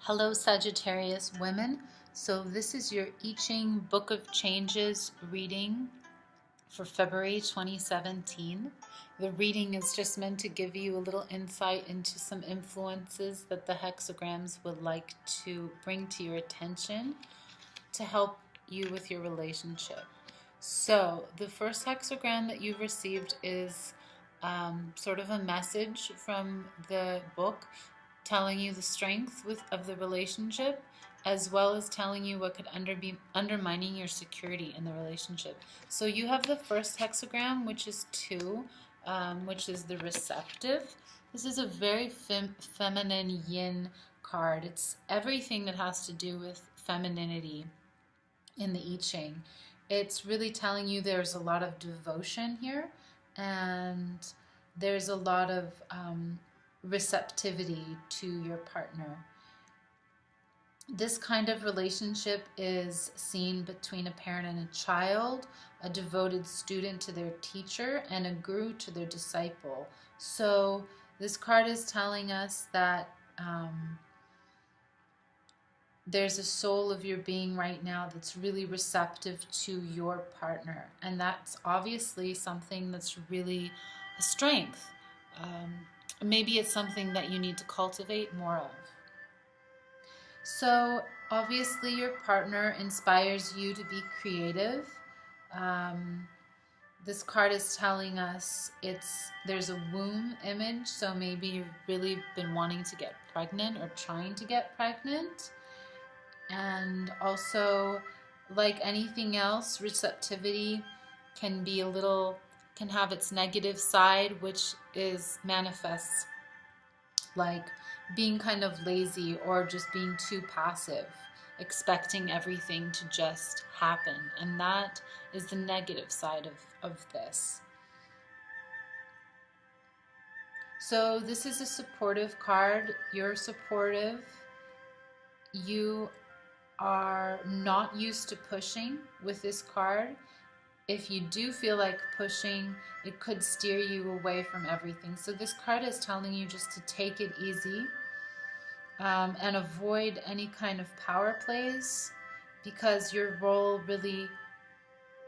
Hello Sagittarius women. So this is your I Ching Book of Changes reading for February 2017. The reading is just meant to give you a little insight into some influences that the hexagrams would like to bring to your attention to help you with your relationship. So the first hexagram that you've received is sort of a message from the book telling you the strength of the relationship, as well as telling you what could be undermining your security in the relationship. So you have the first hexagram, which is 2, which is the receptive. This is a very feminine yin card. It's everything that has to do with femininity in the I Ching. It's really telling you there's a lot of devotion here, and there's a lot of receptivity to your partner. This kind of relationship is seen between a parent and a child, a devoted student to their teacher, and a guru to their disciple. So this card is telling us that there's a soul of your being right now that's really receptive to your partner, and that's obviously something that's really a strength. Maybe it's something that you need to cultivate more of. So obviously your partner inspires you to be creative. This card is telling us there's a womb image, so maybe you've really been wanting to get pregnant or trying to get pregnant. And also, like anything else, receptivity can have its negative side, which is manifests like being kind of lazy or just being too passive, expecting everything to just happen. And that is the negative side of this. So this is a supportive card. You're supportive. You are not used to pushing with this card. If you do feel like pushing, it could steer you away from everything. So this card is telling you just to take it easy and avoid any kind of power plays, because your role really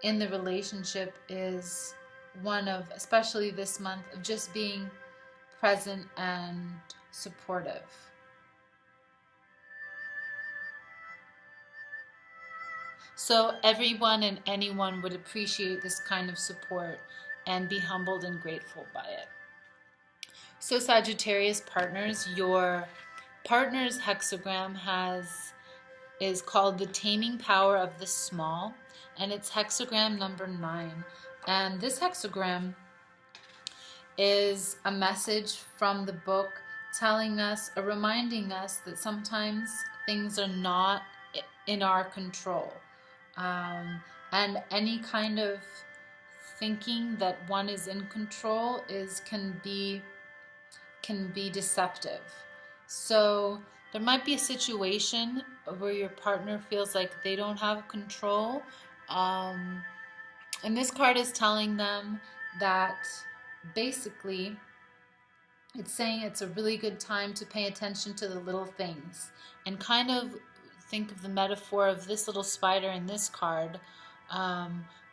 in the relationship is one of, especially this month, of just being present and supportive. So everyone and anyone would appreciate this kind of support and be humbled and grateful by it. So Sagittarius partners, your partner's hexagram is called the Taming Power of the Small, and it's hexagram number 9. And this hexagram is a message from the book telling us, or reminding us, that sometimes things are not in our control. And any kind of thinking that one is in control can be deceptive. So there might be a situation where your partner feels like they don't have control, and this card is telling them that basically it's saying it's a really good time to pay attention to the little things, and kind of think of the metaphor of this little spider in this card,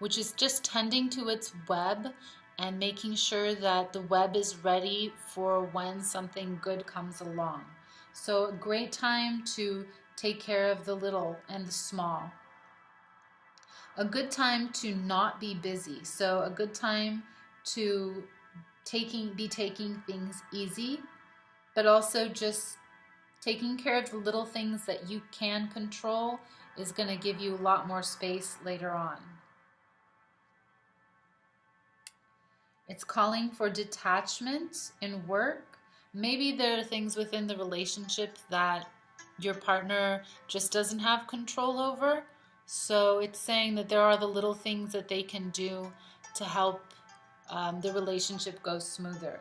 which is just tending to its web and making sure that the web is ready for when something good comes along. So a great time to take care of the little and the small. A good time to not be busy. So a good time to be taking things easy, but also just taking care of the little things that you can control is going to give you a lot more space later on. It's calling for detachment in work. Maybe there are things within the relationship that your partner just doesn't have control over. So it's saying that there are the little things that they can do to help the relationship go smoother.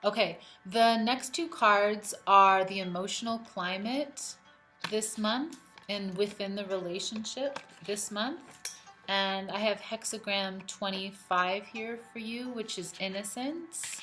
Okay, the next 2 cards are the emotional climate this month and within the relationship this month. And I have hexagram 25 here for you, which is innocence.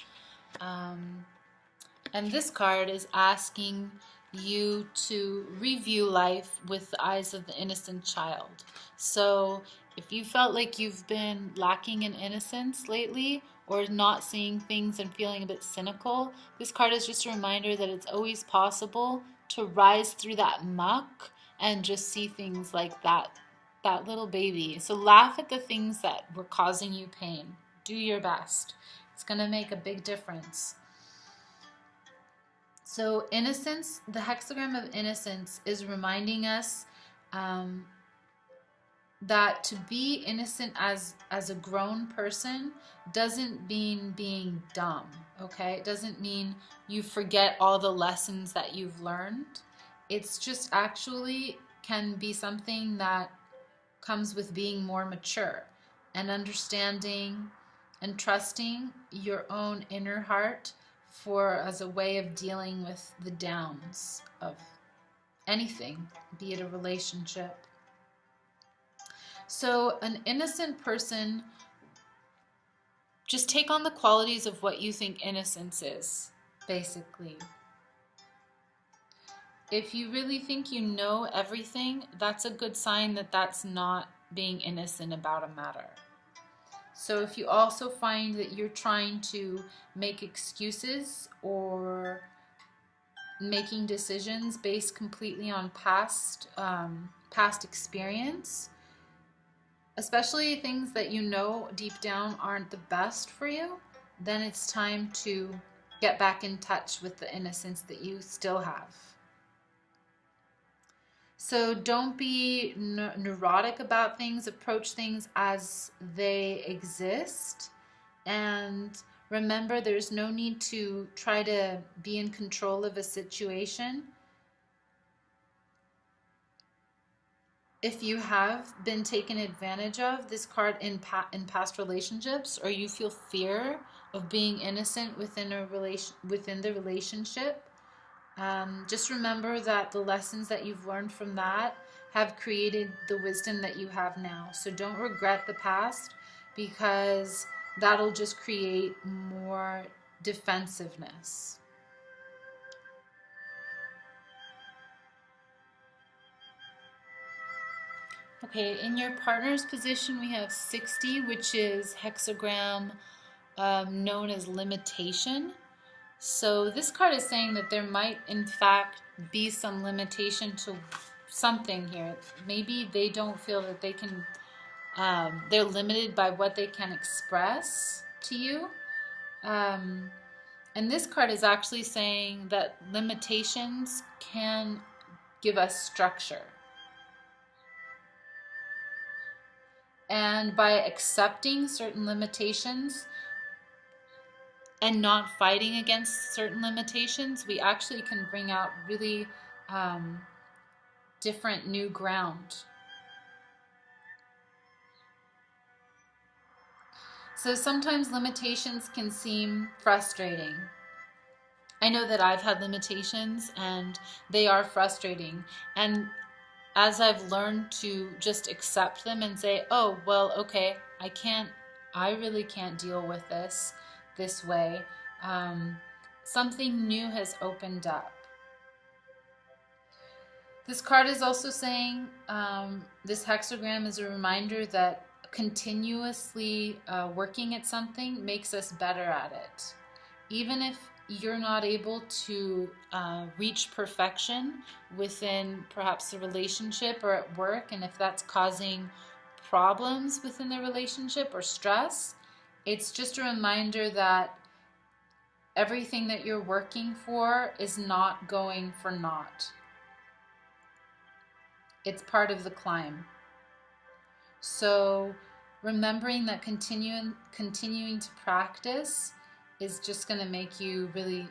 And this card is asking you to review life with the eyes of the innocent child. So if you felt like you've been lacking in innocence lately, or not seeing things and feeling a bit cynical, this card is just a reminder that it's always possible to rise through that muck and just see things like that little baby. So laugh at the things that were causing you pain. Do your best. It's going to make a big difference. So innocence, the hexagram of innocence is reminding us that to be innocent as a grown person doesn't mean being dumb, okay? It doesn't mean you forget all the lessons that you've learned. It's just actually can be something that comes with being more mature and understanding and trusting your own inner heart as a way of dealing with the downs of anything, be it a relationship. So an innocent person, just take on the qualities of what you think innocence is, basically. If you really think you know everything, that's a good sign that that's not being innocent about a matter. So if you also find that you're trying to make excuses or making decisions based completely on past experience, especially things that you know deep down aren't the best for you, then it's time to get back in touch with the innocence that you still have. So don't be neurotic about things. Approach things as they exist. And remember, there's no need to try to be in control of a situation. If you have been taken advantage of, this card in past relationships, or you feel fear of being innocent within the relationship, just remember that the lessons that you've learned from that have created the wisdom that you have now. So don't regret the past, because that'll just create more defensiveness. Okay, in your partner's position, we have 60, which is hexagram known as limitation. So this card is saying that there might, in fact, be some limitation to something here. Maybe they don't feel that they can, they're limited by what they can express to you. And this card is actually saying that limitations can give us structure. And by accepting certain limitations and not fighting against certain limitations, we actually can bring out really different new ground. So sometimes limitations can seem frustrating. I know that I've had limitations and they are frustrating. And as I've learned to just accept them and say, oh, well, okay, I really can't deal with this way, something new has opened up. This card is also saying, this hexagram is a reminder that continuously working at something makes us better at it. Even if you're not able to reach perfection within perhaps the relationship or at work, and if that's causing problems within the relationship or stress, it's just a reminder that everything that you're working for is not going for naught. It's part of the climb. So remembering that continuing to practice is just going to make you really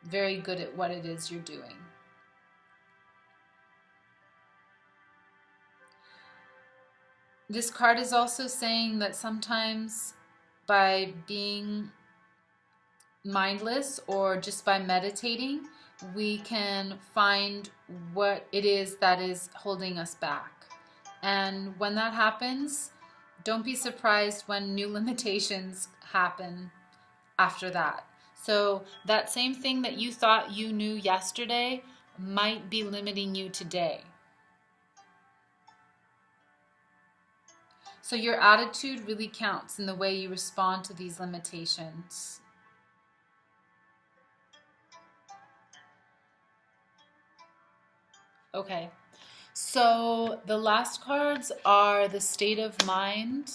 very good at what it is you're doing. This card is also saying that sometimes by being mindless or just by meditating, we can find what it is that is holding us back. And when that happens, don't be surprised when new limitations happen after that. So that same thing that you thought you knew yesterday might be limiting you today. So your attitude really counts in the way you respond to these limitations. Okay, so the last cards are the state of mind,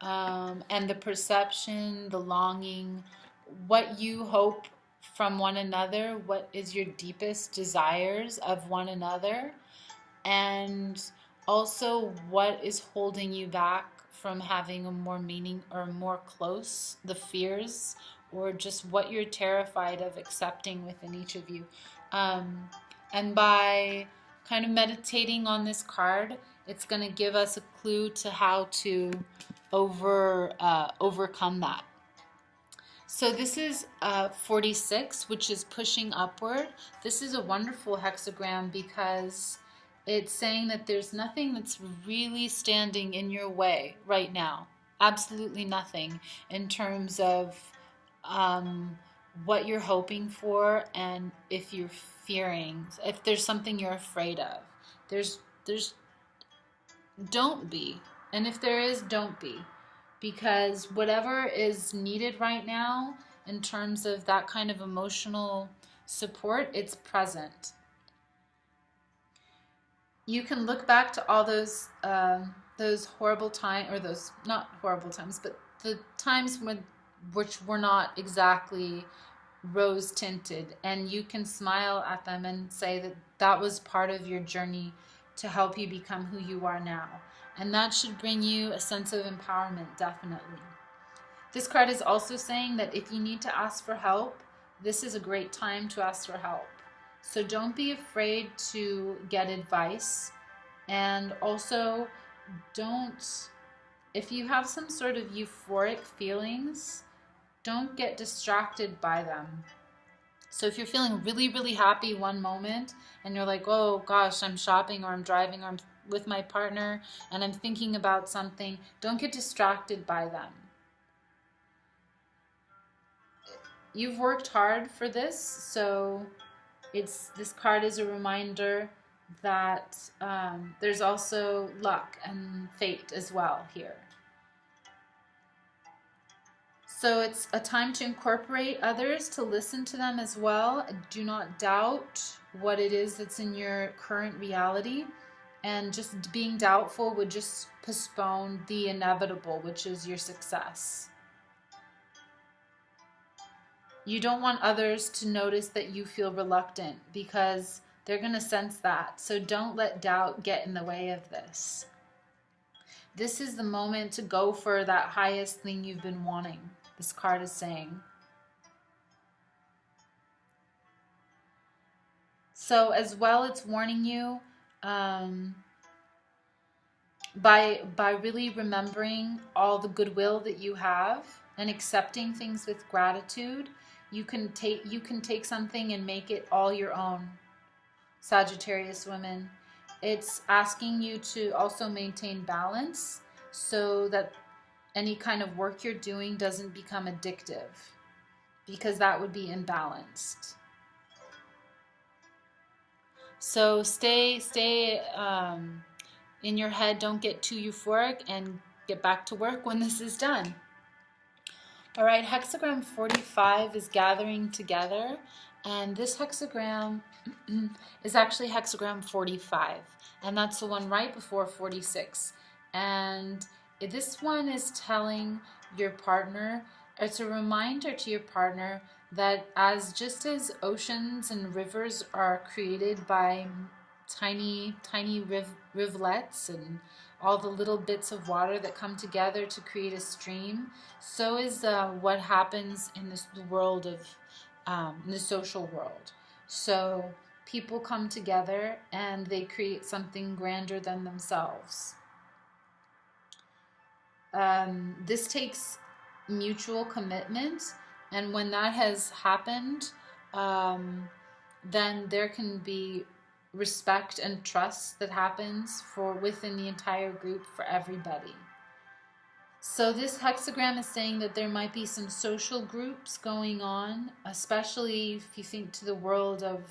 and the perception, the longing, what you hope from one another, what is your deepest desires of one another, and also what is holding you back from having a more meaning or more close, the fears, or just what you're terrified of accepting within each of you. And by kind of meditating on this card, it's going to give us a clue to how to overcome that. So this is 46, which is pushing upward. This is a wonderful hexagram because it's saying that there's nothing that's really standing in your way right now. Absolutely nothing in terms of what you're hoping for, and if you're fearing, if there's something you're afraid of. There's don't be. And if there is, don't be. Because whatever is needed right now in terms of that kind of emotional support, it's present. You can look back to all those horrible times, or those, not horrible times, but the times which were not exactly rose tinted, and you can smile at them and say that that was part of your journey to help you become who you are now. And that should bring you a sense of empowerment, definitely. This card is also saying that if you need to ask for help, this is a great time to ask for help. So don't be afraid to get advice. And also don't, if you have some sort of euphoric feelings, don't get distracted by them. So if you're feeling really, really happy one moment and you're like, oh gosh, I'm shopping or I'm driving or I'm with my partner and I'm thinking about something, don't get distracted by them. You've worked hard for this, so this card is a reminder that there's also luck and fate as well here. So it's a time to incorporate others, to listen to them as well. Do not doubt what it is that's in your current reality. And just being doubtful would just postpone the inevitable, which is your success. You don't want others to notice that you feel reluctant, because they're going to sense that. So don't let doubt get in the way of this. This is the moment to go for that highest thing you've been wanting, this card is saying. So as well, it's warning you by really remembering all the goodwill that you have and accepting things with gratitude, you can take something and make it all your own. Sagittarius women, it's asking you to also maintain balance so that any kind of work you're doing doesn't become addictive, because that would be imbalanced. So stay in your head. Don't get too euphoric, and get back to work when this is done. All right, hexagram 45 is gathering together, and this hexagram is actually hexagram 45, and that's the one right before 46. And this one is telling your partner, it's a reminder to your partner that just as oceans and rivers are created by tiny rivulets and all the little bits of water that come together to create a stream, so is what happens in this world of in the social world. So people come together and they create something grander than themselves. This takes mutual commitment, and when that has happened, then there can be respect and trust that happens within the entire group for everybody. So this hexagram is saying that there might be some social groups going on, especially if you think to the world of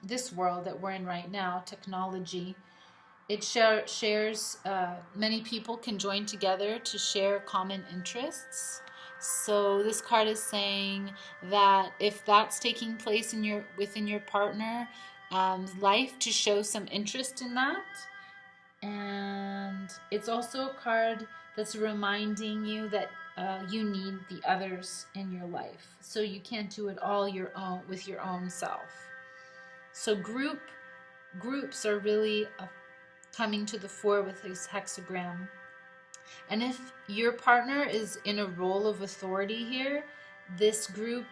this world that we're in right now, technology. It shares, many people can join together to share common interests. So this card is saying that if that's taking place in within your partner life, to show some interest in that. And it's also a card that's reminding you that you need the others in your life. So you can't do it all with your own self. So groups are really coming to the fore with this hexagram. And if your partner is in a role of authority here, this group,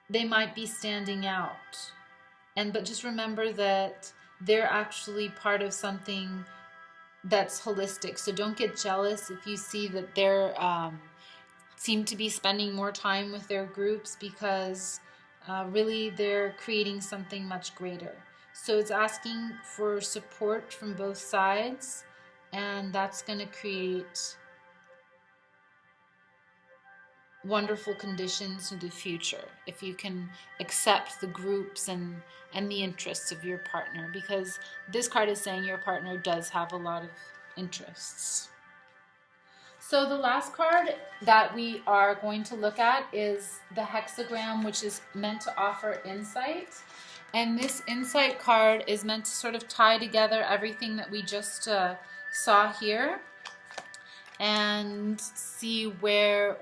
they might be standing out. But just remember that they're actually part of something that's holistic. So don't get jealous if you see that they're seem to be spending more time with their groups, because really they're creating something much greater. So it's asking for support from both sides, and that's going to create wonderful conditions in the future if you can accept the groups and the interests of your partner, because this card is saying your partner does have a lot of interests. So the last card that we are going to look at is the hexagram, which is meant to offer insight. And this insight card is meant to sort of tie together everything that we just saw here, and see where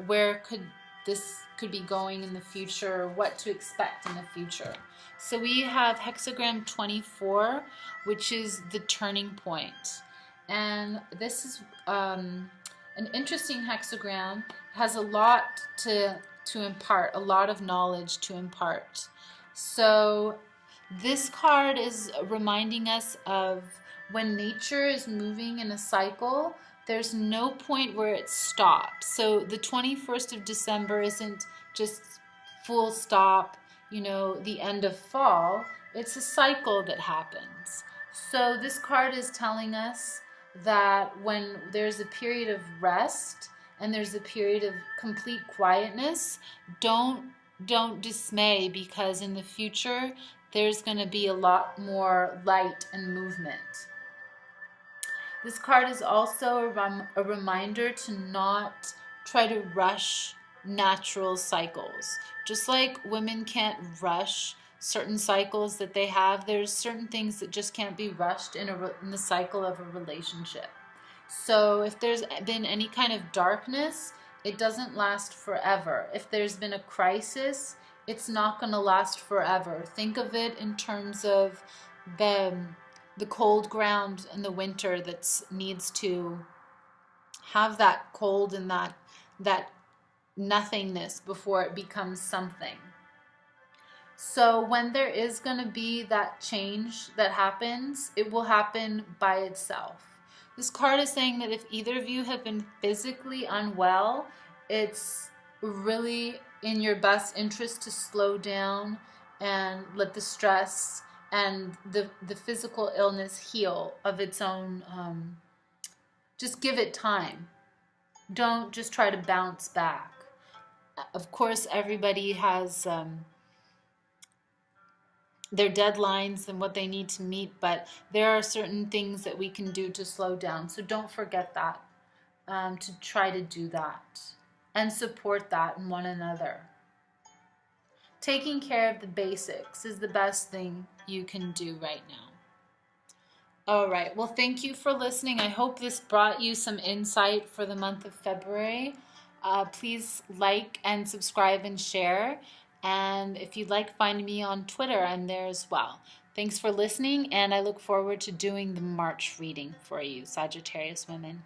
this could be going in the future, or what to expect in the future. So we have hexagram 24, which is the turning point. And this is an interesting hexagram. It has a lot to impart, a lot of knowledge to impart. So this card is reminding us of when nature is moving in a cycle, there's no point where it stops. So the 21st of December isn't just full stop, the end of fall. It's a cycle that happens. So this card is telling us that when there's a period of rest and there's a period of complete quietness, don't dismay, because in the future there's going to be a lot more light and movement. This card is also a reminder to not try to rush natural cycles. Just like women can't rush certain cycles that they have, there's certain things that just can't be rushed in the cycle of a relationship. So if there's been any kind of darkness, it doesn't last forever. If there's been a crisis, it's not going to last forever. Think of it in terms of the cold ground in the winter that needs to have that cold and that nothingness before it becomes something. So when there is going to be that change that happens, it will happen by itself. This card is saying that if either of you have been physically unwell, it's really in your best interest to slow down and let the stress and the physical illness heal of its own. Just give it time. Don't just try to bounce back. Of course, everybody has their deadlines and what they need to meet, but there are certain things that we can do to slow down. So don't forget that, to try to do that and support that in one another. Taking care of the basics is the best thing you can do right now. All right. Well, thank you for listening. I hope this brought you some insight for the month of February. Please like and subscribe and share. And if you'd like, find me on Twitter. I'm there as well. Thanks for listening, and I look forward to doing the March reading for you, Sagittarius women.